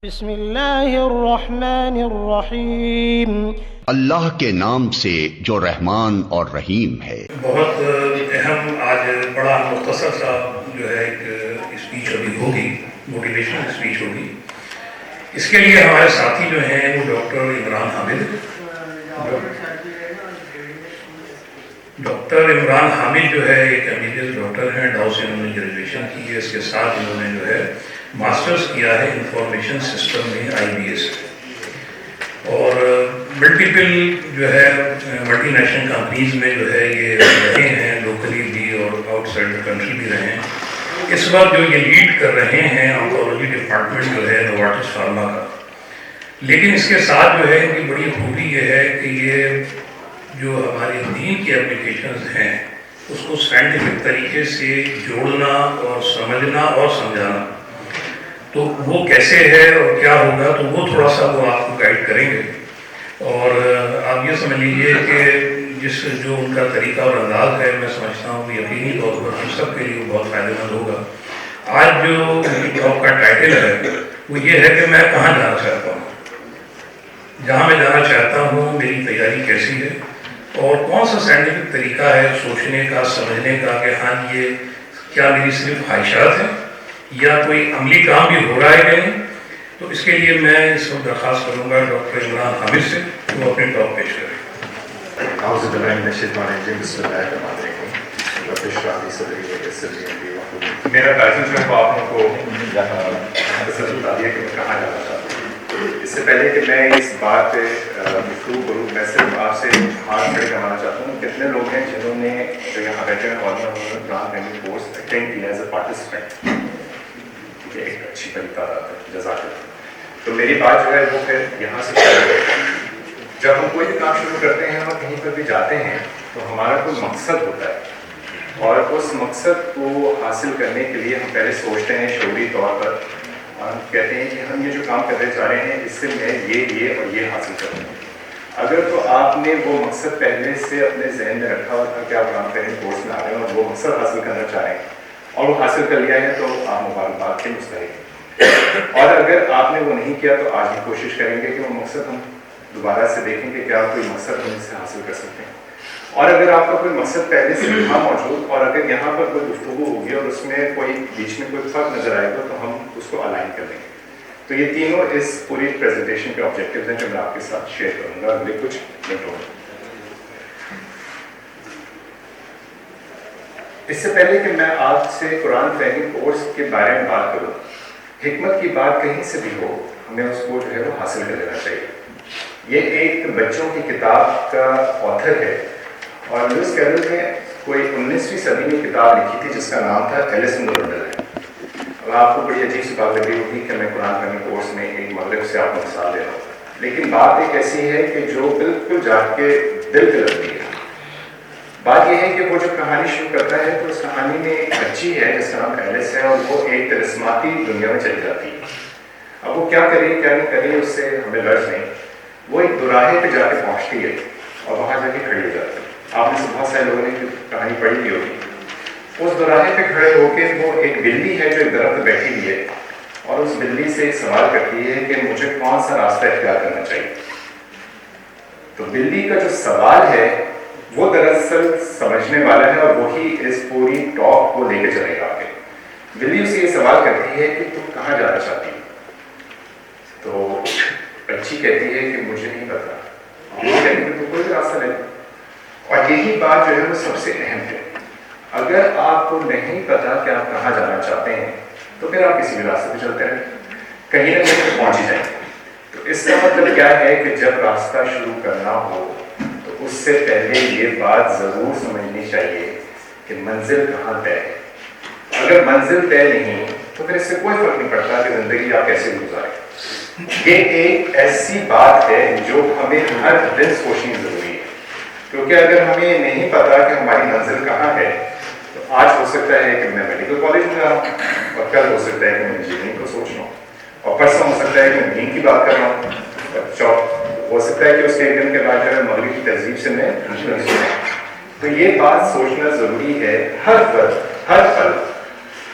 بسم اللہ الرحمن الرحیم، اللہ کے نام سے جو رحمان اور رحیم ہے۔ بہت اہم آج بڑا مختصر سا جو ہے ایک اسپیچ ابھی ہوگی، موٹیویشنل اسپیچ ہوگی۔ اس کے لیے ہمارے ساتھی جو ہیں وہ ڈاکٹر عمران حامد جو ہے ایک MBBS ڈاکٹر ہیں، ڈاؤ سے انہوں نے گریجویشن کی ہے، اس کے ساتھ انہوں نے جو ہے ماسٹرز کیا ہے انفارمیشن سسٹم میں IBS، اور ملٹیپل جو ہے ملٹی نیشنل کمپنیز میں جو ہے یہ رہے ہیں، لوکلی بھی اور آؤٹ سائڈ کنٹری بھی رہے ہیں۔ اس وقت جو یہ لیڈ کر رہے ہیں آنکولوجی ڈپارٹمنٹ جو ہے نوارٹس فارما کا، لیکن اس کے ساتھ جو ہے ان کی بڑی خوبی یہ ہے کہ یہ جو ہمارے دین کی اپلیکیشنز ہیں اس کو سائنٹیفک طریقے سے جوڑنا اور سمجھنا اور سمجھانا، تو وہ کیسے ہے اور کیا ہوگا، تو وہ تھوڑا سا وہ آپ کو گائیڈ کریں گے۔ اور آپ یہ سمجھ لیجیے کہ جو ان کا طریقہ اور انداز ہے، میں سمجھتا ہوں کہ یقینی طور پر ہم سب کے لیے وہ بہت فائدہ مند ہوگا۔ آج جو ٹاک کا ٹائٹل ہے وہ یہ ہے کہ میں کہاں جانا چاہتا ہوں، جہاں میں جانا چاہتا ہوں میری تیاری کیسی ہے، اور کون سا سائنٹیفک طریقہ ہے سوچنے کا، سمجھنے کا کہ ہاں یہ کیا میری صرف خواہشات ہیں یا کوئی عملی کام بھی ہو رہا ہے کہ نہیں۔ تو اس کے لیے میں اس وقت درخواست کروں گا ڈاکٹر عمران حامد سے کہ وہ اپنے ٹاک پیش کریں۔ اعوذ باللہ من الشیطان الرجیم، بسم اللہ الرحمن الرحیم، رب اشرح لی صدری ویسر لی امری واحلل۔ میرا ٹائٹل جو ہے وہ آپ لوگوں کو بتا دیا کہ میں کہاں جانا چاہتا ہوں۔ اس سے پہلے کہ میں اس بات پہ گفتگو کروں، میں صرف آپ سے ہاتھ کھڑے کروانا چاہتا ہوں کتنے لوگ ہیں جنہوں نے جو یہاں بیٹھے ہیں اور قرآن پڑھنے کورس اٹینڈ کیا ایز اے پارٹیسپینٹ۔ ٹھیک ہے، ایک اچھی بڑی تعداد ہے، جزاک اللہ۔ تو میری بات جو ہے وہ پھر یہاں سے شروع ہے۔ جب ہم کوئی بھی کام شروع کرتے ہیں اور کہیں پر بھی جاتے ہیں تو ہمارا کوئی مقصد ہوتا ہے، اور اس مقصد کو حاصل کرنے کے لیے ہم پہلے سوچتے ہیں شعوری طور پر، اور ہم کہتے ہیں کہ ہم یہ جو کام کرنے جا رہے ہیں اس سے میں یہ اور یہ حاصل کروں گا۔ اگر تو آپ نے وہ مقصد پہلے سے اپنے ذہن میں رکھا ہوا تھا کہ آپ قرآن پڑھنے کورس میں آ رہے ہیں اور وہ مقصد حاصل کرنا چاہ رہے ہیں اور وہ حاصل کر لیا ہے تو آپ مبارکباد کے مستحق ہیں، اور اگر آپ نے وہ نہیں کیا تو آج ہم کوشش کریں گے کہ وہ مقصد ہم دوبارہ سے دیکھیں کہ کیا کوئی مقصد ہم اس سے حاصل کر سکتے ہیں۔ اور اگر آپ کا کوئی مقصد پہلے سے تھا موجود اور اگر یہاں پر کوئی گفتگو ہوگی اور اس میں کوئی بیچ میں کوئی فرق نظر آئے گا تو ہم اس کو الائن کر لیں گے۔ تو یہ تینوں اس پوری پریزنٹیشن کے آبجیکٹیوز ہیں جو میں آپ کے ساتھ شیئر کروں گا اگلے کچھ منٹوں میں۔ اس سے پہلے کہ میں آپ سے قرآن ٹریننگ کورس کے بارے میں بات کروں، حکمت کی بات کہیں سے بھی ہو ہمیں اس کو جو ہے وہ حاصل کر لینا چاہیے۔ یہ ایک بچوں کی کتاب کا آتھر ہے، اور لوئس کیرول نے کوئی 19ویں صدی میں کتاب لکھی تھی جس کا نام تھا ایلس ان وonderland۔ اب آپ کو بڑی عجیب سی بات لگ رہی ہوگی کہ میں قرآن پڑھنے کورس میں ایک مغرب سے آپ کو مثال دے رہا ہوں، لیکن بات ایک ایسی ہے کہ جو بالکل جا کے دل پہ لگتی ہے۔ بات یہ ہے کہ وہ جب کہانی شروع کرتا ہے تو اس کہانی میں ایک بچی ہے جس کا نام ایلس ہے، اور وہ ایک طلسماتی دنیا میں چلی جاتی ہے۔ اب وہ کیا کرے کیا نہیں کرے اس سے ہمیں غرض نہیں، وہ ایک دوراہے پہ جا کے پہنچتی ہے اور وہاں جا کے کھڑی ہو جاتی ہے۔ آپ میں سے بہت سارے لوگوں نے کہانی پڑھی بھی ہوگی۔ اس دوراہے پہ کھڑے ہو کے وہ ایک بلی ہے جو ایک درخت پہ بیٹھی ہوئی ہے، اور اس بلی سے ایک سوال کرتی ہے کہ مجھے کون سا راستہ اختیار کرنا چاہیے۔ تو بلی کا جو سوال ہے وہ دراصل سمجھنے والا ہے اور وہی اس پوری ٹاک کو لے کے چلے گا آگے۔ بلی اسے یہ سوال کرتی ہے کہ تم کہاں جانا چاہتی ہو؟ تو بچی کہتی ہے کہ مجھے نہیں پتا۔ وہ کہتی ہے کہ تم کوئی راستہ لے لو۔ اور یہی بات جو ہے وہ سب سے اہم ہے، اگر آپ کو نہیں پتا کہ آپ کہاں جانا چاہتے ہیں تو پھر آپ کسی بھی راستے پہ چلتے رہیں، کہیں نہ کہیں پہنچ ہی جائیں۔ تو اس کا مطلب کیا ہے کہ جب راستہ شروع کرنا ہو تو اس سے پہلے یہ بات ضرور سمجھنی چاہیے کہ منزل کہاں طے ہے۔ اگر منزل طے نہیں تو پھر اس سے کوئی فرق نہیں پڑتا کہ زندگی آپ کیسے گزاریں۔ یہ ایک ایسی بات ہے جو ہمیں ہر دن سوچنی ضروری ہے، کیونکہ اگر ہمیں نہیں پتا کہ ہماری منزل کہاں ہے تو آج ہو سکتا ہے کہ میں میڈیکل کالج میں جا رہا ہوں، اور کل ہو سکتا ہے کہ میں انجینئرنگ کو سوچ رہا ہوں، اور پرسوں ہو سکتا ہے کہ میں دین کی بات کر رہا ہوں، اور ہو سکتا ہے کہ اس کے ایک دن کے بعد جو ہے مغرب کی تہذیب سے میں انفلوئنس ہوں۔ تو یہ بات سوچنا ضروری ہے ہر پل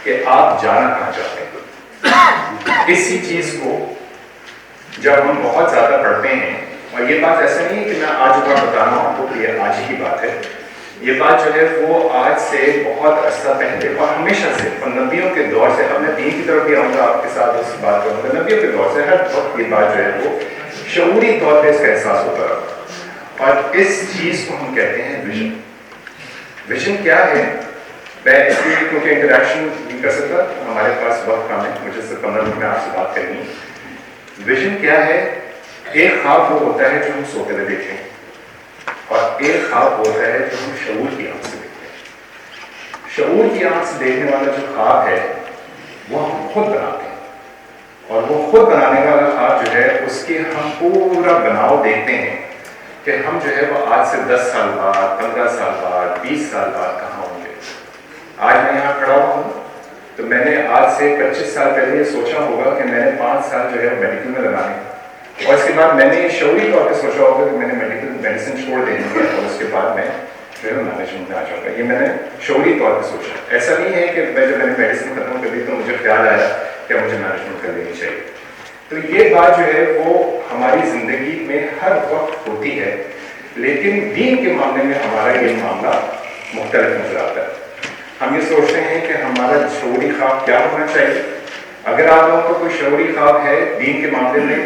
کہ آپ جانا کہاں چاہتے ہیں۔ اسی چیز کو جب ہم بہت زیادہ پڑھتے ہیں، اور یہ بات ایسا نہیں ہے کہ میں آج جو بات بتا رہا ہوں آپ کو یہ آج ہی کی بات ہے، یہ بات جو ہے وہ آج سے بہت عرصہ پہلے اور ہمیشہ سے، اور نبیوں کے دور سے، اب میں دین کی طرف بھی آؤں گا آپ کے ساتھ اس بات کروں گا، نبیوں کے دور سے ہر وقت یہ بات جو ہے وہ شعوری طور پہ اس کا احساس ہوتا رہا، اور اس چیز کو ہم کہتے ہیں ویژن۔ ویژن کیا ہے؟ میں اس لیے کیونکہ انٹریکشن نہیں کر سکتا، ہمارے پاس وقت کم ہے، مجھے صرف 15 منٹ میں آپ سے بات کرنی ہے۔ ویژن کیا ہے؟ ایک خواب وہ ہوتا ہے جو ہم سوتے ہوئے دیکھتے ہیں، اور ایک خواب ہوتا ہے جو ہم شعور کی آنکھ سے دیکھتے ہیں۔ شعور کی آنکھ سے دیکھنے والا جو خواب ہے وہ ہم خود بناتے ہیں، اور وہ خود بنانے والا خواب جو ہے اس کے ہم پورا بناؤ دیکھتے ہیں کہ ہم جو ہے وہ آج سے 10 سال بعد، 15 سال بعد، 20 سال بعد کہاں ہوں گے۔ آج میں یہاں کھڑا ہوں تو میں نے آج سے 25 سال پہلے یہ سوچا ہوگا کہ میں نے 5 سال جو ہے میڈیکل میں لگانے، اور اس کے بعد میں نے شعوری طور پہ سوچا ہوگا کہ میں نے میڈیسن چھوڑ دینی ہے، اور اس کے بعد میں جو ہے مینجمنٹ میں آ جاؤں گا۔ یہ میں نے شعوری طور پہ سوچا۔ ایسا نہیں ہے کہ جب میں نے میڈیسن ختم کر دی تو مجھے خیال آیا کہ مجھے مینجمنٹ کر لینی چاہیے۔ تو یہ بات جو ہے وہ ہماری زندگی میں ہر وقت ہوتی ہے، لیکن دین کے معاملے میں ہمارا یہ معاملہ مختلف نظر آتا ہے۔ ہم یہ سوچتے ہیں کہ ہمارا شعوری خواب کیا ہونا چاہیے۔ اگر آپ لوگوں کو کوئی شعوری خواب ہے دین کے معاملے میں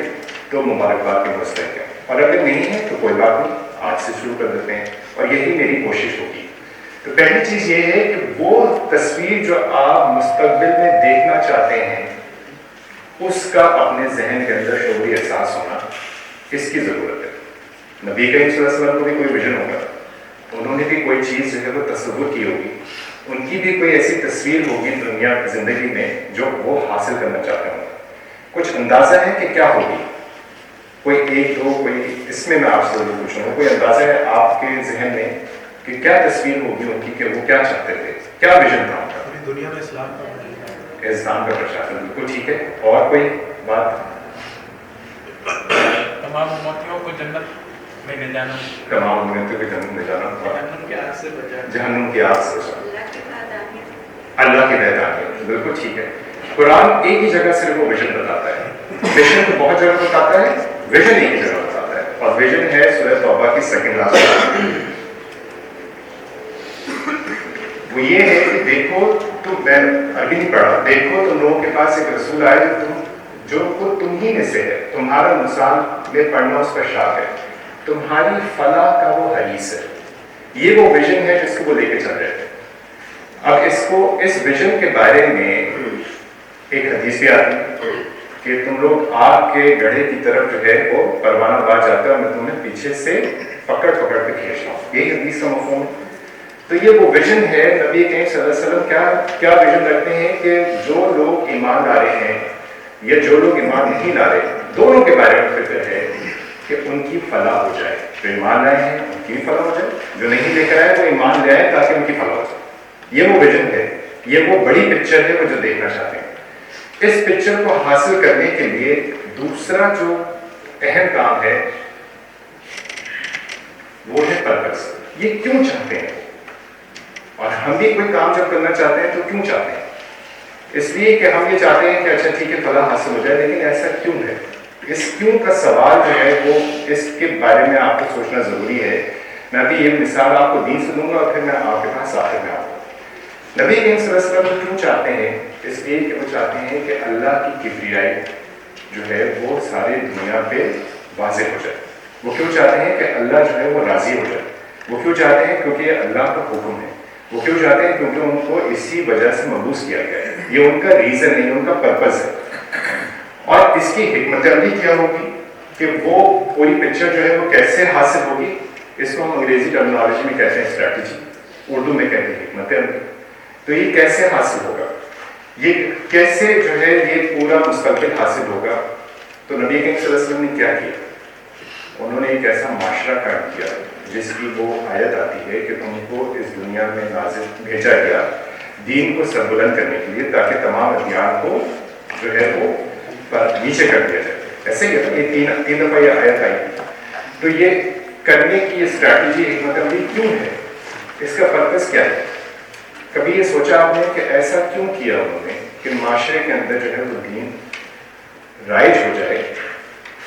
تو مبارکباد کے مستحق ہے، اور اگر نہیں ہے تو کوئی بات نہیں، آج سے شروع کر دیتے ہیں، اور یہی میری کوشش ہوگی۔ تو پہلی چیز یہ ہے کہ وہ تصویر جو آپ مستقبل میں دیکھنا چاہتے ہیں اس کا اپنے ذہن کے اندر شعوری احساس ہونا، اس کی ضرورت ہے۔ نبی کریم صلی اللہ علیہ وسلم کو بھی کوئی ویژن ہوگا، انہوں نے بھی کوئی چیز جو ہے وہ تصور کی ہوگی، ان کی بھی کوئی ایسی تصویر ہوگی دنیا کی زندگی میں جو وہ حاصل کرنا چاہتے ہوں۔ کچھ اندازہ ہے کہ کیا ہوگی؟ کوئی ایک دو، کوئی اس میں آپ سے ضرور پوچھوں گا، کوئی اندازہ ہے آپ کے ذہن میں کہ کیا تصویر ہوگی ان کی، کہ وہ کیا چاہتے تھے، کیا ویژن تھا ان کا؟ دنیا میں اسلام کا اسلام کا پرچار، بالکل ٹھیک ہے۔ اور کوئی بات؟ تمام امتیوں کو جنت میں لے جانا، تمام امتیوں کو جنت میں جانا، جہنم کی آگ سے بچانا، جہنم کی آگ سے بچانا، اللہ کی وحدانیت، بالکل ٹھیک ہے۔ قرآن ایک ہی جگہ صرف وہ ویژن بتاتا ہے، ویژن تو بہت جگہ بتاتا ہے، ویژن ایک ہی جگہ بتاتا ہے، اور ویژن ہے سورہ توبہ کی سیکنڈ لاسٹ۔ وہ یہ ہے کہ دیکھو تم، میں ابھی نہیں پڑھا، دیکھو تم لوگوں کے پاس ایک رسول آئے جو خود تم ہی میں سے ہے، تمہارا مثال میں پڑھنا اس کا شاپ ہے، تمہاری فلاح کا وہ حدیث ہے۔ یہ وہ ویژن ہے جس کو وہ لے کے چل رہے تھے۔ اب اس ویژن کے بارے میں ایک حدیث بھی آتی ہے کہ تم لوگ آگ کے گڑھے کی طرف جو ہے وہ پروانہ باز جاتا ہے اور میں تمہیں پیچھے سے پکڑ پکڑ کے کھینچ رہا ہوں، یہی حدیث کا مفہوم ہے۔ تو یہ وہ ویژن ہے، نبی کریم صلی اللہ علیہ وسلم کیا ویژن رکھتے ہیں کہ جو لوگ ایمان لا رہے ہیں یا جو لوگ ایمان نہیں لا رہے، دونوں کے بارے میں فکر ہے کہ ان کی فلاح ہو جائے، جو ایمان لائے ہیں ان کی فلاح ہو جائے، جو نہیں لے کر آئے وہ ایمان لے آئے تاکہ ان کی فلاح ہو جائے۔ یہ وہ ویژن ہے، یہ وہ بڑی پکچر ہے وہ جو دیکھنا چاہتے ہیں۔ اس پکچر کو حاصل کرنے کے لیے دوسرا جو اہم کام ہے وہ ہے پرپس۔ یہ کیوں چاہتے ہیں، اور ہم بھی کوئی کام جب کرنا چاہتے ہیں تو کیوں چاہتے ہیں؟ اس لیے کہ ہم یہ چاہتے ہیں کہ اچھا ٹھیک ہے فلاح حاصل ہو جائے، لیکن ایسا کیوں ہے؟ اس کیوں کا سوال جو ہے وہ اس کے بارے میں آپ کو سوچنا ضروری ہے۔ میں ابھی یہ مثال آپ کو دین سے دوں گا اور پھر میں آپ کے پاس آخر میں آؤں گا۔ نبی کریم صلی اللہ علیہ وسلم کیوں چاہتے ہیں؟ اس لیے کہ وہ چاہتے ہیں کہ اللہ کی کبریائی جو ہے وہ ساری دنیا پہ واضح ہو جائے۔ وہ کیوں چاہتے ہیں کہ اللہ جو ہے وہ راضی ہو جائے؟ وہ کیوں چاہتے ہیں؟ کیونکہ یہ اللہ کا حکم ہے۔ وہ کیوں چاہتے ہیں؟ کیونکہ ان کو اسی وجہ سے مبعوث کیا گیا ہے، یہ ان کا ریزن نہیں، ان کا پرپز ہے۔ اور اس کی حکمت عملی کیا ہوگی کہ وہ پوری پکچر جو ہے وہ کیسے حاصل ہوگی؟ اس کو ہم انگریزی ٹرمنالوجی میں کہتے ہیں اسٹریٹجی، اردو میں کہتے ہیں حکمت عملی۔ تو یہ کیسے حاصل ہوگا، یہ کیسے جو ہے یہ پورا مستقبل حاصل ہوگا؟ تو نبی کریم صلی اللہ علیہ وسلم نے کیا کیا؟ انہوں نے ایک ایسا معاشرہ قائم کیا جس کی وہ آیت آتی ہے کہ تم کو اس دنیا میں نازل بھیجا گیا دین کو سربلند کرنے کے لیے تاکہ تمام ادیان کو جو ہے وہ نیچے کر دیا جائے۔ ایسے ہی ہے، یہ تین دفعہ یہ آیت آئی۔ تو یہ کرنے کی یہ اسٹریٹجی حکمت عملی کیوں ہے؟ اس کا پرپس کیا ہے؟ کبھی یہ سوچا آپ نے کہ ایسا کیوں کیا انہوں نے کہ معاشرے کے اندر جو ہے وہ دین رائج ہو جائے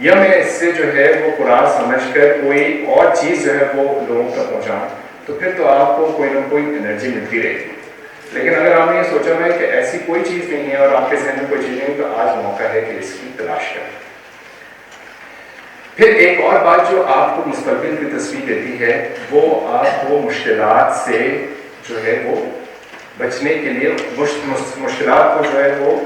یا میں اس سے جو ہے وہ قرآن سمجھ کر کوئی اور چیز جو ہے وہ لوگوں تک پہنچاؤں، تو پھر تو آپ کو کوئی نہ کوئی انرجی ملتی رہے گی. لیکن اگر آپ نے یہ سوچا ہے کہ ایسی کوئی چیز نہیں ہے اور آپ کے ذہن میں کوئی چیز نہیں، تو آج موقع ہے کہ اس کی تلاش کریں. پھر ایک اور بات جو آپ کو مستقبل کی تصویر دیتی ہے، وہ آپ کو مشکلات سے جو ہے وہ بچنے کے لیے مشکلات کو جو ہے وہ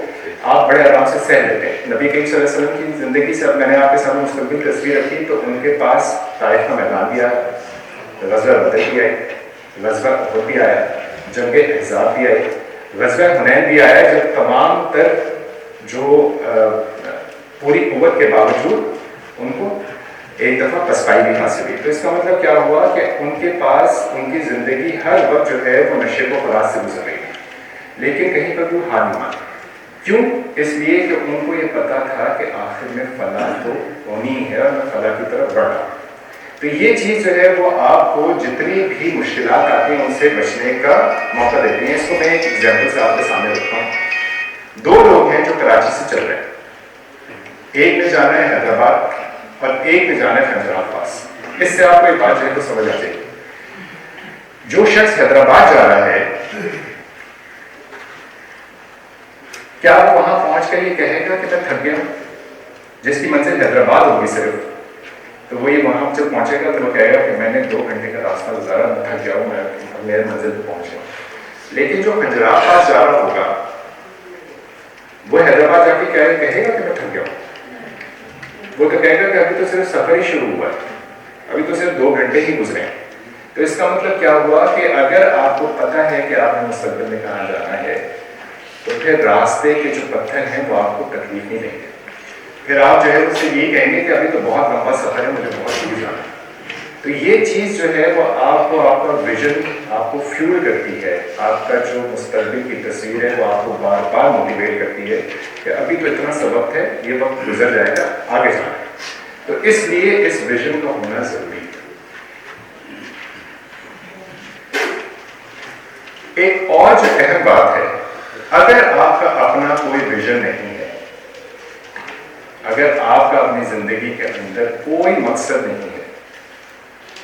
آپ بڑے آرام سے سہ لیتے ہیں. نبی کریم صلی اللہ علیہ وسلم کی زندگی سے اب میں نے آپ کے سامنے مستقبل تصویر رکھی، تو ان کے پاس طائف کا میدان بھی آیا، غزوہ بدر بھی آئی، غزوہ احد بھی آیا، جنگ احزاب بھی آئی، غزوہ حنین بھی آیا، جب تمام تر جو پوری قوت کے باوجود ان کو ایک دفعہ پسپائی بھی حاصل ہوئی. تو اس کا مطلب کیا ہوا کہ ان کے پاس ان کی زندگی ہر وقت جو ہے وہ نشیب و فراز سے گزر رہی ہے، لیکن کہیں پر وہ ہار نہیں مانے. کیوں؟ اس لیے کہ ان کو یہ پتا تھا کہ آخر میں فلاح تو ہونی ہے اور میں فلاح کی طرف بڑھ رہا ہوں. تو یہ چیز جو ہے وہ آپ کو جتنی بھی مشکلات آتی ہیں ان سے بچنے کا موقع دیتی ہیں. اس کو میں ایک ایگزامپل سے آپ کے سامنے رکھتا ہوں. 2 لوگ ہیں جو کراچی سے چل رہے ہیں، ایک نے جانا ہے حیدرآباد اور ایک نے جانا ہے خنجرات پاس. اس سے آپ کو ایک بات جو ہے تو سمجھ آ جائے گی. جو شخص حیدرآباد جا رہا ہے، کیا وہ وہاں پہنچ کر یہ کہے گا کہ میں تھک گیا؟ جس کی منزل حیدرآباد ہوگی صرف، تو وہ یہ وہاں جب پہنچے گا تو وہ کہے گا کہ میں نے 2 گھنٹے کا راستہ گزارا، میں تھک گیا ہوں، میں میرے منزل پہ پہنچ گیا. لیکن جو خنجرات پاس جا رہا ہوگا وہ حیدرآباد جا کے کہے گا کہ میں تھک گیا ہوں. وہ تو کہے گا کہ ابھی تو صرف سفر ہی شروع ہوا ہے، ابھی تو صرف 2 گھنٹے ہی گزرے ہیں. تو اس کا مطلب کیا ہوا کہ اگر آپ کو پتہ ہے کہ آپ نے مستقبل میں کہاں جانا ہے، تو پھر راستے کے جو پتھر ہیں وہ آپ کو تکلیف نہیں دیں گے. پھر آپ جو ہے اس سے یہی کہیں گے کہ ابھی تو بہت لمبا سفر ہے، مجھے بہت دور جانا ہے. تو یہ چیز جو ہے وہ آپ کو آپ کا ویژن آپ کو فیول کرتی ہے. آپ کا جو مستقبل کی تصویر ہے وہ آپ کو بار بار موٹیویٹ کرتی ہے کہ ابھی تو اتنا سا وقت ہے، یہ وقت گزر جائے گا، آگے جانا ہے. تو اس لیے اس ویژن کا ہونا ضروری ہے. ایک اور جو اہم بات ہے، اگر آپ کا اپنا کوئی ویژن نہیں ہے، اگر آپ کا اپنی زندگی کے اندر کوئی مقصد نہیں ہے،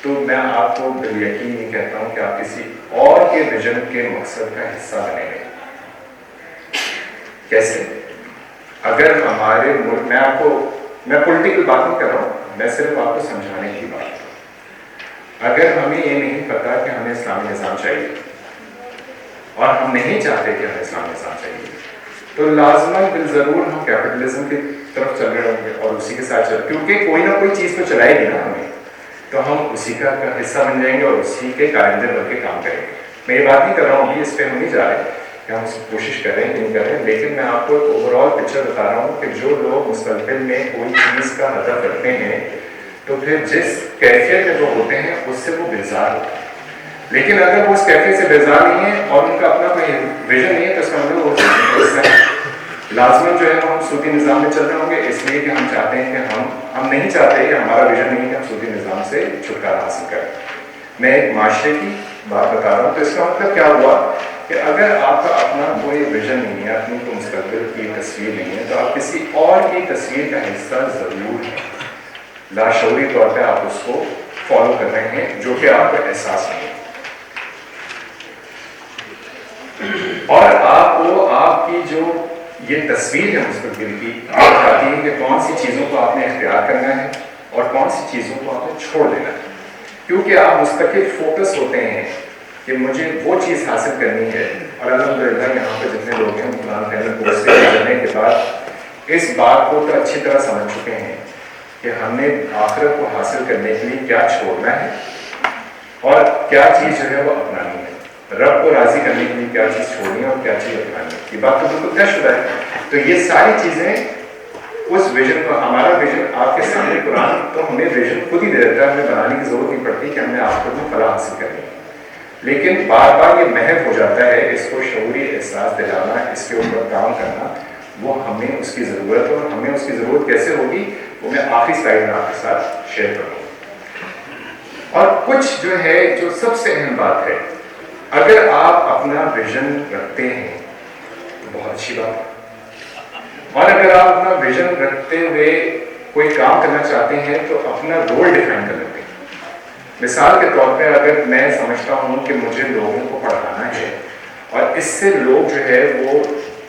تو میں آپ کو بال یقین نہیں کہتا ہوں کہ آپ کسی اور کے ویژن کے مقصد کا حصہ بنیں گے. کیسے؟ اگر ہمارے ملک میں پولیٹیکل بات نہیں کر رہا ہوں، میں صرف آپ کو سمجھانے کی بات. اگر ہمیں یہ نہیں پتا کہ ہمیں اسلامی نظام چاہیے اور ہم نہیں چاہتے کہ ہمیں اسلامی نظام چاہیے، تو لازماً بالضرور ہم کیپٹلزم کی طرف چل رہے ہوں گے اور اسی کے ساتھ کیونکہ کوئی نہ کوئی چیز تو چلائے گی نا ہمیں، تو ہم اسی کا حصہ بن جائیں گے اور اسی کے کارندے بن کے کام کریں گے. میں یہ بات نہیں کر رہا ہوں ابھی، اس پہ ہم نہیں جا رہے کہ ہم کوشش کر رہے ہیں کہ نہیں کر رہے ہیں، لیکن میں آپ کو ایک اوور آل پکچر بتا رہا ہوں کہ جو لوگ مستقبل میں کوئی چیز کا ہدف رکھتے ہیں تو پھر جس کیفیت میں وہ ہوتے ہیں اس سے وہ بیزار ہوتے ہیں. لیکن اگر وہ اس کیفیت سے بیزار نہیں ہے اور ان کا اپنا کوئی ویژن نہیں ہے، تو اس کا مطلب وہ لازماً جو ہے ہم سودی نظام میں چل رہے ہوں گے، اس لیے کہ ہم چاہتے ہیں کہ ہم نہیں چاہتے کہ ہمارا ویژن نہیں ہے کہ ہم سودی نظام سے چھٹکارا حاصل کریں. میں ایک معاشرے کی بات بتا رہا ہوں. تو اس کا مطلب کیا ہوا کہ اگر آپ کا اپنا کوئی ویژن نہیں ہے، اپنی کوئی مستقبل کی تصویر نہیں ہے، تو آپ کسی اور کی تصویر کا حصہ ضرور ہیں. لاشعوری طور پہ آپ اس کو فالو کر رہے ہیں، جو کہ آپ کا احساس نہیں ہے. اور آپ کو آپ کی جو یہ تصویر ہے مستقبل کی بتاتی ہے کہ کون سی چیزوں کو آپ نے اختیار کرنا ہے اور کون سی چیزوں کو آپ نے چھوڑ دینا ہے. کیونکہ آپ مستقل فوکس ہوتے ہیں کہ مجھے وہ چیز حاصل کرنی ہے. اور الحمدللہ یہاں پہ جتنے لوگ ہیں قرآن پہلے کورس سے کرنے کے بعد اس بات کو تو اچھی طرح سمجھ چکے ہیں کہ ہم نے آخرت کو حاصل کرنے کے لیے کیا چھوڑنا ہے اور کیا چیز جو ہے وہ اپنانی ہے. رب کو راضی کرنے کے لیے کیا چیز چھوڑنی ہے اور کیا چیز اپنانی ہے. یہ بات تو بالکل طے شدہ ہے. تو یہ ساری چیزیں اس ویژن کو، ہمارا ویژن آپ کے سامنے قرآن تو ہمیں ویژن خود ہی دے دیتا ہے، ہمیں بنانے کی ضرورت نہیں پڑتی کہ ہم نے آخرت میں فلاح حاصل کرنی ہے. لیکن بار بار یہ محو ہو جاتا ہے. اس کو شعوری احساس دلانا، اس کے اوپر کام کرنا، وہ ہمیں اس کی ضرورت ہے. اور ہمیں اس کی ضرورت کیسے ہوگی وہ میں آخری سلائڈ میں آپ کے ساتھ شیئر کروں. اور کچھ جو ہے جو سب سے اہم بات ہے، اگر آپ اپنا ویژن رکھتے ہیں تو بہت اچھی بات ہے. اور اگر آپ اپنا ویژن رکھتے ہوئے کوئی کام کرنا چاہتے ہیں تو اپنا رول ڈیفائن کر لیتے ہیں. مثال کے طور پہ اگر میں سمجھتا ہوں کہ مجھے لوگوں کو پڑھانا ہے اور اس سے لوگ جو ہے وہ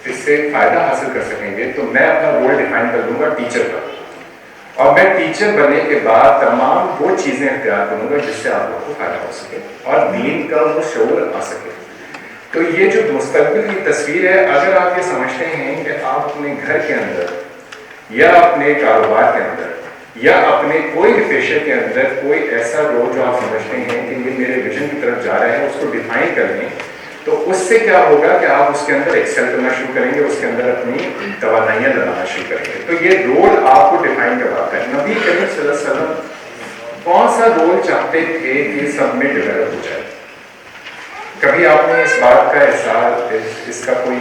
اس سے فائدہ حاصل کر سکیں گے, تو میں اپنا رول ڈیفائن کر دوں گا ٹیچر کا, اور میں ٹیچر بننے کے بعد تمام وہ چیزیں اختیار کروں گا جس سے آپ لوگوں کو فائدہ ہو سکے اور دین کا وہ شعور آ سکے. تو یہ جو مستقبل کی تصویر ہے, اگر آپ یہ سمجھتے ہیں کہ آپ اپنے گھر کے اندر یا اپنے کاروبار کے اندر یا اپنے کوئی پیشے کے اندر کوئی ایسا رول جو آپ سمجھتے ہیں کہ یہ میرے ویژن کی طرف جا رہا ہے, اس کو ڈیفائن کر لیں, تو اس سے کیا ہوگا کہ آپ اس کے اندر ایکسل کرنا شروع کریں گے, اس کے اندر اپنی توانائیاں لگانا شروع کریں گے. تو یہ رول آپ کو ڈیفائن کرواتا ہے. نبی کریم صلی اللہ علیہ وسلم کون سا رول چاہتے تھے کہ سب میں ڈیولپ ہو جائے؟ کبھی آپ نے اس بات کا احساس, اس کا کوئی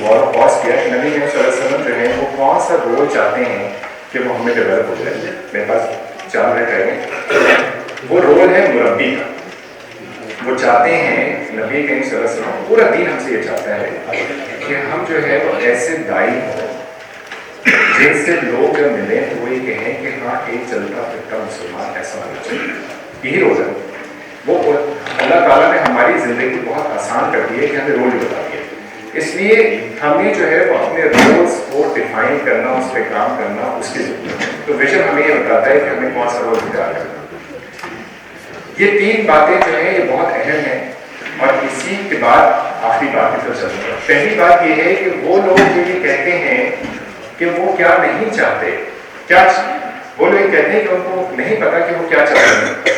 غور و خوض کیا کہ نبی کریم صلی اللہ علیہ وسلم جو ہے وہ کون سا رول چاہتے ہیں کہ وہ ہمیں ڈیولپ ہو جائے؟ میرے پاس 4 منٹ رہ گئے. وہ رول ہے مربی کا. وہ چاہتے ہیں, نبی کریم صلی اللہ علیہ وسلم, پورا دین ہم سے یہ چاہتا ہے کہ ہم جو ہے وہ ایسے دائی ہوں جن سے لوگ جب ملیں تو وہ یہ کہیں کہ ہاں ایک چلتا پھرتا مسلمان ایسا ہونا چاہیے. یہی رول ہے. وہ اللہ تعالیٰ نے ہماری زندگی بہت آسان کر دی ہے کہ ہمیں رول بتا دیا. اس لیے ہمیں جو ہے وہ اپنے رولس کو ڈیفائن کرنا, اس پہ کام کرنا اس کی ضرورت ہے. تو ویژن ہمیں یہ بتاتا ہے کہ ہمیں کون سا رول اختیار کرنا. یہ 3 باتیں جو ہیں یہ بہت اہم ہیں, اور اسی کے بعد آخری بات کی طرف چلتے ہیں. پہلی بات یہ ہے کہ وہ لوگ جو یہ کہتے ہیں کہ وہ کیا نہیں چاہتے, وہ لوگ کہتے ہیں کہ ان کو نہیں پتا کہ وہ کیا چاہتے ہیں,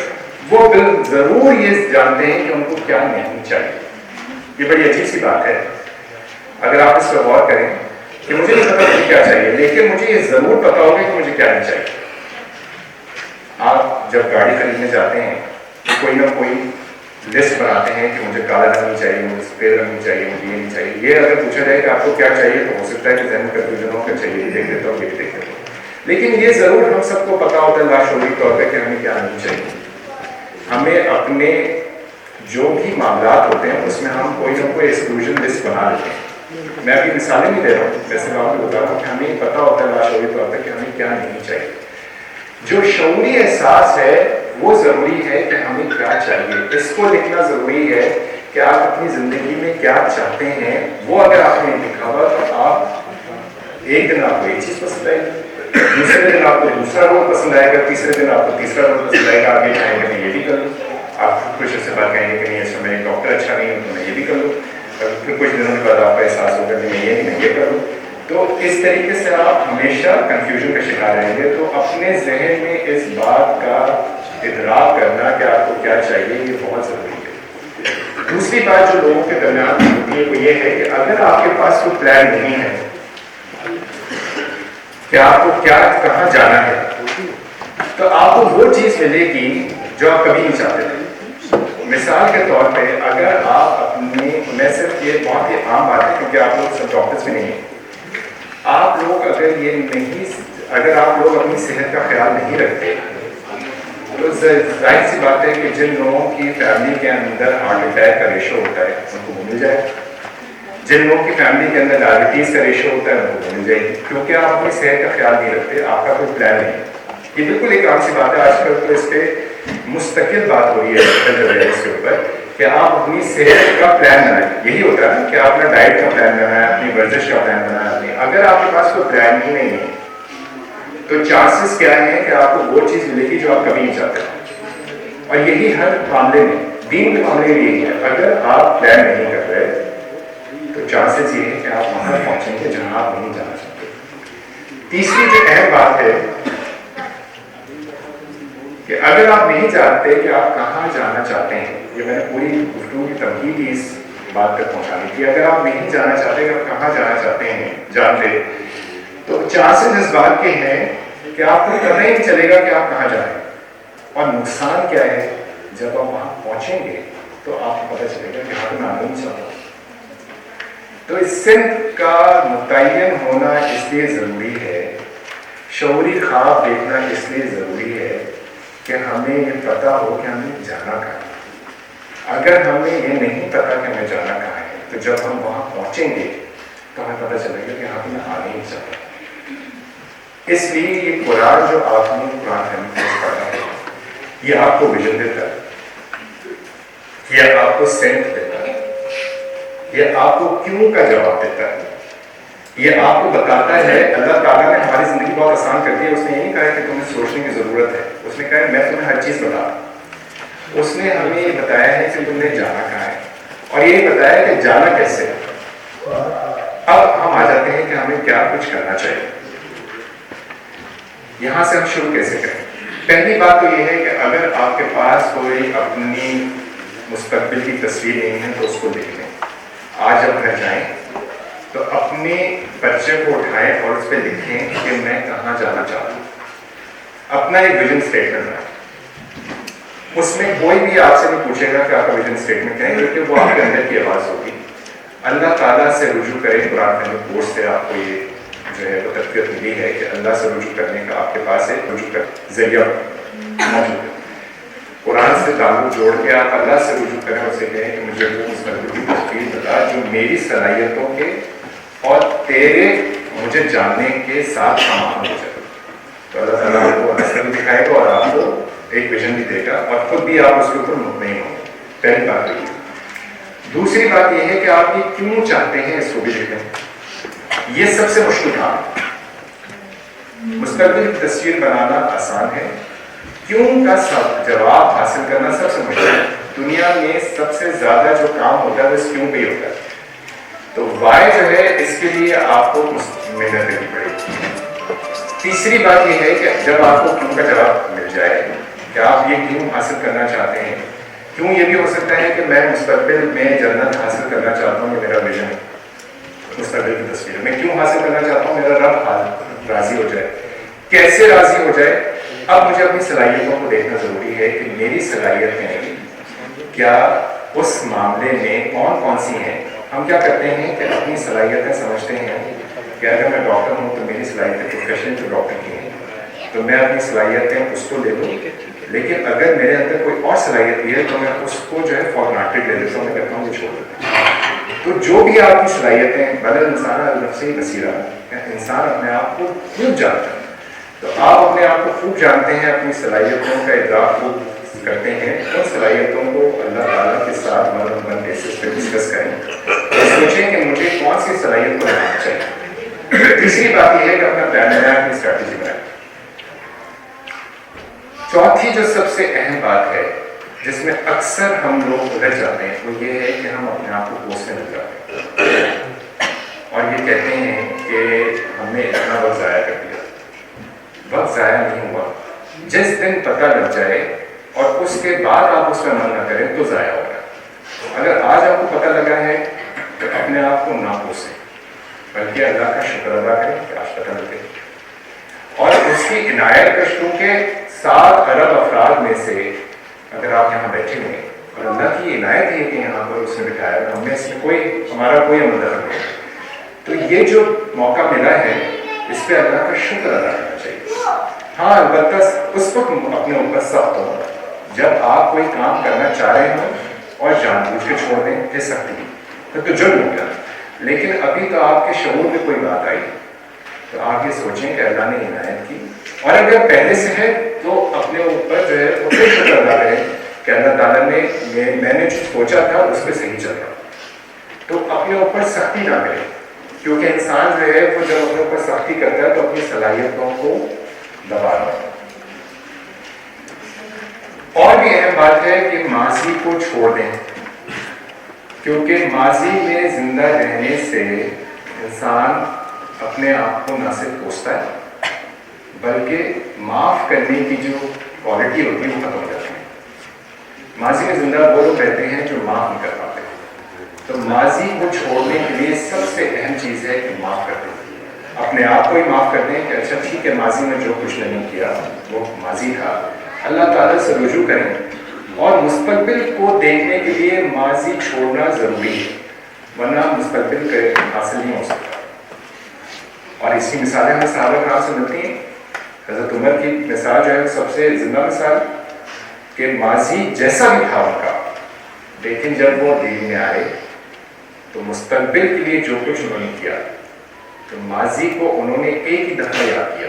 وہ ضرور یہ جانتے ہیں کہ ان کو کیا نہیں چاہیے. یہ بڑی عجیب سی بات ہے اگر آپ اس پر غور کریں کہ مجھے نہیں پتا مجھے کیا چاہیے, لیکن مجھے یہ ضرور پتا ہوگا کہ مجھے کیا نہیں چاہیے. آپ جب گاڑی خریدنے جاتے ہیں کوئی نہ کوئی لسٹ بناتے ہیں کہ مجھے کالا رنگ نہیں چاہیے, مجھے سفید رنگ نہیں چاہیے, مجھے یہ نہیں چاہیے. یہ اگر پوچھا جائے کہ آپ کو کیا چاہیے تو ہو سکتا ہے کہ ذہن کنفیوژن ہو کہ چاہیے یہ دیکھ لیتا ہوں, یہ بھی دیکھ لیتا ہوں. لیکن یہ ضرور ہم سب کو پتا ہوتا ہے لاشعوری طور پہ کہ ہمیں کیا نہیں چاہیے. ہمیں اپنے جو بھی معاملات ہوتے ہیں اس میں ہم کوئی نہ کوئی ایکسکلوژن لسٹ بنا لیتے ہیں. میں ابھی مثالیں نہیں دے رہا ہوں, ویسے میں آپ کو بتا رہا ہوں کہ ہمیں پتا ہوتا ہے لاشعوری طور پہ کہ ہمیں کیا نہیں چاہیے. جو شعوری احساس ہے وہ ضروری ہے کہ ہمیں کیا چاہیے. اس کو لکھنا ضروری ہے کہ آپ اپنی زندگی میں کیا چاہتے ہیں. وہ اگر آپ نے لکھا ہوا تو آپ ایک دن آپ کو ایک چیز پسند آئے گی, دوسرے دن آپ کو دوسرا رول پسند آئے گا, تیسرے دن آپ کو تیسرا رول پسند آئے گا. آپ یہ چاہیں گے میں یہ بھی کر لوں, آپ کچھ سے بات کہیں گے کہ نہیں اس میں ڈاکٹر اچھا نہیں ہے تو میں یہ بھی کر لوں, اور پھر کچھ دنوں کے بعد آپ کا احساس ہوگا کہ میں یہ کر لوں. تو اس طریقے سے آپ ہمیشہ کنفیوژن کا شکار رہیں گے. تو اپنے ذہن میں اس بات کا ادراک کرنا کہ آپ کو کیا چاہیے یہ بہت ضروری ہے. دوسری بات جو لوگوں کے درمیان ہوتی ہے وہ یہ ہے کہ اگر آپ کے پاس کوئی پلان نہیں ہے کہ آپ کو کیا کہاں جانا ہے, تو آپ کو وہ چیز ملے گی جو آپ کبھی نہیں چاہتے تھے. مثال کے طور پہ اگر آپ اپنے, میں صرف یہ بہت ہی عام بات ہے کیونکہ آپ لوگ سب ڈاکٹرس بھی نہیں ہیں, آپ لوگ اگر آپ لوگ اپنی صحت کا خیال نہیں رکھتے تو ظاہر سی بات ہے کہ جن لوگوں کی فیملی کے اندر ہارٹ اٹیک کا ریشو ہوتا ہے ان کو وہ مل جائے, جن لوگوں کی فیملی کے اندر ڈائبٹیز کا ریشو ہوتا ہے ان کو وہ مل جائے گی, کیونکہ آپ اپنی صحت کا خیال نہیں رکھتے, آپ کا کوئی پلان نہیں. یہ بالکل ایک عام سی بات ہے. آج کل تو اس پہ مستقل بات ہو رہی ہے اس کے اوپر کہ آپ اپنی صحت کا پلان بنائیں. یہی ہوتا ہے نا کہ آپ اپنا ڈائٹ کا پلان بنائیں, اپنی ورزش کا پلان بنائیں. اگر آپ کے پاس کوئی پلان ہی نہیں ہے تو چانسز کیا ہیں کہ آپ کو وہ چیز ملے گی جو آپ کبھی نہیں چاہتے. اور یہی ہر معاملے میں, دین کے معاملے میں یہی ہے. اگر آپ پلان نہیں کر رہے تو چانسز یہ ہے کہ آپ وہاں پہنچیں گے جہاں آپ نہیں جانا چاہتے. تیسری جو اہم بات ہے کہ اگر آپ نہیں جانتے کہ آپ کہاں جانا چاہتے ہیں, یہ میں نے پوری گفتگو کی تمہید ہی اس بات تک پہنچانی تھی. اگر آپ نہیں جانا چاہتے کہ آپ کہاں جانا چاہتے ہیں جانتے, تو چانسز اس بات کے ہیں کہ آپ کو پتہ ہی نہیں چلے گا کہ آپ کہاں جائیں. اور نقصان کیا ہے, جب آپ وہاں پہنچیں گے تو آپ کو پتہ چلے گا کہ ہاں میں آنا نہیں چاہتا. تو اس سمت کا متعین ہونا اس لیے ضروری ہے, شعوری خواب دیکھنا اس لیے ضروری ہے کہ ہمیں یہ پتہ ہو کہ ہمیں جانا کہاں ہے. اگر ہمیں یہ نہیں پتا کہ ہمیں جانا کہاں ہے تو جب ہم وہاں پہنچیں گے تو ہمیں پتہ چلے گا کہ ہاں میں آنا نہیں چاہتا. اس لیے یہ قرآن جو آپ نے قرآن فہمی پڑھا ہے یہ آپ کو ویژن دیتا ہے، یہ آپ کو سینٹ دیتا ہے، یہ آپ کو کیوں کا جواب دیتا ہے، یہ آپ کو بتاتا ہے. اللہ تعالیٰ نے ہماری زندگی بہت آسان کر دی ہے. اس نے یہ نہیں کہا کہ تمہیں سوچنے کی ضرورت ہے، اس نے کہا میں تمہیں ہر چیز بتا. اس نے ہمیں یہ بتایا ہے کہ تم نے جانا کہاں ہے اور یہ بتایا کہ جانا کیسے ہے. اب ہم آ جاتے ہیں کہ ہمیں کیا کچھ کرنا چاہیے. یہاں سے ہم شروع کیسے کریں؟ پہلی بات تو یہ ہے کہ اگر آپ کے پاس کوئی اپنی مستقبل کی تصویر نہیں ہے تو اس کو دیکھ لیں. آج جب گھر جائیں تو اپنے بچے کو اٹھائیں اور اس پہ لکھیں کہ میں کہاں جانا چاہتا ہوں. اپنا ایک ویژن اسٹیٹمنٹ بنائیں. اس میں کوئی بھی آپ سے نہیں پوچھے گا کہ آپ کا ویژن اسٹیٹمنٹ کیا ہے، کیونکہ وہ آپ کے اندر کی آواز ہوگی. اللہ تعالیٰ سے رجوع کریں. قرآن میں کورس سے آپ کو یہ جو ہے وہ تربیت ملی ہے کہ اللہ سے رجوع کرنے کا آپ کے پاس ایک رجوع کا ذریعہ موجود ہے. قرآن سے تعلق جوڑ کے آپ اللہ سے رجوع کریں اور اسے کہیں کہ مجھے وہ مستقبل کی تصویر بتا جو میری صلاحیتوں کے اور تیرے مجھے جاننے کے ساتھ سامان ہو جائے. تو اللہ تعالیٰ آپ کو رستہ بھی دکھائے گا اور آپ کو ایک ویژن بھی دے گا اور خود بھی آپ اس کے اوپر مطمئن ہوں. پہلی بات یہ. دوسری بات یہ ہے کہ آپ یہ کیوں چاہتے ہیں اس کو بھی لکھیں. یہ سب سے مشکل کام ہے. مستقبل کی تصویر بنانا آسان ہے، کیوں کا جواب حاصل کرنا سب سے مشکل ہے. دنیا میں سب سے زیادہ جو کام ہوتا ہے وہ اس کیوں پہ ہی ہوتا ہے. تو وائی جو ہے اس کے لیے آپ کو محنت کرنی پڑے گی. تیسری بات یہ ہے کہ جب آپ کو کیوں کا جواب مل جائے کہ آپ یہ کیوں حاصل کرنا چاہتے ہیں. کیوں یہ بھی ہو سکتا ہے کہ میں مستقبل میں جنت حاصل کرنا چاہتا ہوں، یہ میرا ویژن ہے. مستقبل کی تصویر میں کیوں حاصل کرنا چاہتا ہوں، میرا رب راضی ہو جائے. کیسے راضی ہو جائے؟ اب مجھے اپنی صلاحیتوں کو دیکھنا ضروری ہے کہ میری صلاحیتیں کیا اس معاملے میں کون کون سی ہیں. ہم کیا کرتے ہیں کہ اپنی صلاحیتیں سمجھتے ہیں کہ اگر میں ڈاکٹر ہوں تو میری صلاحیتیں پروفیشن تو ڈاکٹر کی ہیں تو میں اپنی صلاحیتیں اس کو لے لوں. لیکن اگر میرے اندر کوئی اور صلاحیت بھی ہے تو میں اس کو جو ہے فار گرانٹیڈ لے لیتا ہوں. میں کہتا ہوں یہ چھوڑ دیتا ہوں. تو جو بھی آپ کی صلاحیتیں بدل انسان نفسی بصیرہ، انسان اپنے آپ کو خوب جانتا ہے. تو آپ اپنے آپ کو خوب جانتے ہیں، اپنی صلاحیتوں کا ادراک خوب کرتے ہیں. ان صلاحیتوں کو اللہ تعالیٰ کے ساتھ مدد بیسس پہ ڈسکس کریں اور سوچیں کہ مجھے کون سی صلاحیت کو بنانا چاہیے. تیسری بات یہ ہے کہ اپنا پلان بنائیں، اپنی اسٹریٹجی بنائیں. چوتھی جو سب سے اہم بات ہے جس میں اکثر ہم لوگ الجھ جاتے ہیں وہ یہ ہے کہ ہم اپنے آپ کو کوسنے لگ جاتے ہیں اور یہ کہتے ہیں کہ ہم نے اتنا وقت ضائع کر دیا. وقت ضائع نہیں ہوا. جس دن پتہ لگ جائے اور اس کے بعد آپ اس پہ عمل نہ کریں تو ضائع ہوگا. اگر آج آپ کو پتہ لگا ہے تو اپنے آپ کو نہ کوسیں بلکہ اللہ کا شکر ادا کریں کہ آج پتہ لگے اور اس کی عنایت کا شروع کے 7 ارب افراد میں سے اگر آپ یہاں بیٹھے ہوئے اور اللہ کی عنایت ہے کہ یہاں پر اس نے بٹھایا ہم نے اس میں ہمارا کوئی عمل دخل نہیں تو یہ جو موقع ملا ہے اس پہ اللہ کا شکر ادا کرنا چاہیے. ہاں البتہ اس وقت اپنے اوپر سخت ہو جب آپ کوئی کام کرنا چاہ رہے ہوں اور جان بوجھ کے چھوڑ دیں کہ سختی تو جرم ہو گیا. لیکن ابھی تو آپ کے شعور میں کوئی بات آئی تو آپ یہ سوچیں کہ اللہ نے عنایت کی اور اگر پہلے سے ہے تو اپنے اوپر جو ہے وہ شکر ادا کریں کہ اللہ تعالیٰ نے میں نے جو سوچا تھا اس پہ صحیح چل رہا. تو اپنے اوپر سختی نہ کریں کیونکہ انسان جو ہے وہ جب اپنے اوپر سختی کرتا ہے تو اپنی صلاحیتوں کو دبا رہا ہے. اور بھی اہم بات ہے کہ ماضی کو چھوڑ دیں کیونکہ ماضی میں زندہ رہنے سے انسان اپنے آپ کو نہ صرف کوستا ہے بلکہ معاف کرنے کی جو کوالٹی ہوتی ہے وہ ختم ہو جاتی ہے. ماضی میں زندہ وہ لوگ رہتے ہیں جو معاف نہیں کر پاتے. تو ماضی کو چھوڑنے کے لیے سب سے اہم چیز ہے کہ معاف کر دیں. اپنے آپ کو ہی معاف کر دیں کہ اچھا ٹھیک ہے ماضی میں جو کچھ نہیں کیا وہ ماضی تھا. اللہ تعالیٰ سے رجوع کریں اور مستقبل کو دیکھنے کے لیے ماضی چھوڑنا ضروری ہے ورنہ مستقبل حاصل نہیں ہو سکتا. اور اس کی مثالیں ہمیں صحابہ کرام سے ملتی ہیں. حضرت عمر کی مثال جو ہے سب سے زندہ مثال کہ ماضی جیسا بھی تھا ان کا لیکن جب وہ دین میں آئے تو مستقبل کے لیے جو کچھ انہوں نے کیا تو ماضی کو انہوں نے ایک ہی دفعہ یاد کیا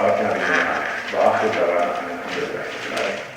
اور اپنا بھی بآخر دعوانا الحمدللہ.